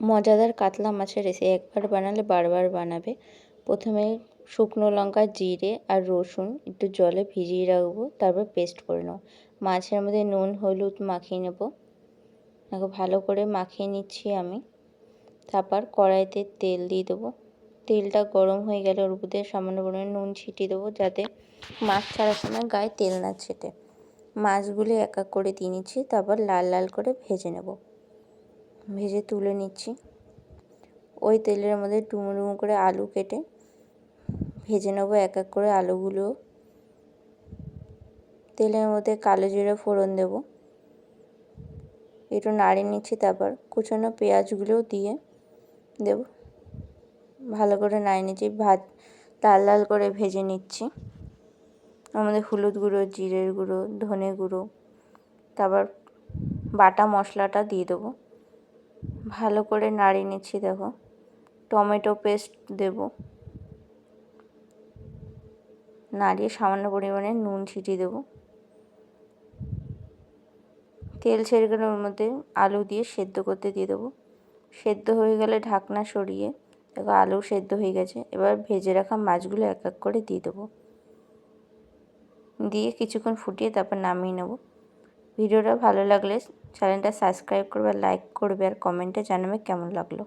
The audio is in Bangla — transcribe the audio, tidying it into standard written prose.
মজাদার কাতলা মাছের রেসিপি একবার বানালে বারবার বানাবে। প্রথমে শুকনো লঙ্কা, জিরে আর রসুন একটু জলে ভিজিয়ে রাখবো, তারপর পেস্ট করে নেবো। মাছের মধ্যে নুন হলুদ মাখিয়ে নেব। দেখো ভালো করে মাখিয়ে নিচ্ছি আমি। তারপর কড়াইতে তেল দিয়ে দেবো। তেলটা গরম হয়ে গেলে ওর উপর দিয়ে সামান্য পরিমাণে নুন ছিটিয়ে দেবো, যাতে মাছ ছাড়ার সময় গায়ে তেল না ছেটে। মাছগুলি এক এক করে দিয়ে নিচ্ছি, তারপর লাল লাল করে ভেজে নেব। ভেজে তুলে নিচ্ছি। ওই তেলের মধ্যে ডুমো ডুমো করে আলু কেটে ভেজে নেবো এক এক করে আলুগুলো। তেলের মধ্যে কালো জিরে ফোড়ন দেব, একটু নাড়িয়ে নিচ্ছি। তারপর কুচানো পেঁয়াজগুলোও দিয়ে দেব, ভালো করে নাড়িয়ে নিচ্ছি। লাল লাল করে ভেজে নিচ্ছি। আমাদের হলুদ গুঁড়ো, জিরের গুঁড়ো, ধনে গুঁড়ো, তারপর বাটা মশলাটা দিয়ে দেবো। ভালো করে নাড়িয়ে নিচ্ছি। দেখো টমেটো পেস্ট দেব, নাড়িয়ে সামান্য পরিমাণে নুন ছিটিয়ে দেবো। তেল ছেড়ে গেলে ওর মধ্যে আলু দিয়ে সেদ্ধ করতে দিয়ে দেবো। সেদ্ধ হয়ে গেলে ঢাকনা সরিয়ে দেখো আলু সেদ্ধ হয়ে গেছে। এবার ভেজে রাখা মাছগুলো এক এক করে দিয়ে দেবো, দিয়ে কিছুক্ষণ ফুটিয়ে তারপর নামিয়ে নেব। ভিডিওটা ভালো লাগলে চ্যানেলটা সাবস্ক্রাইব করবে, লাইক করবে আর কমেন্টে জানাবে কেমন লাগলো।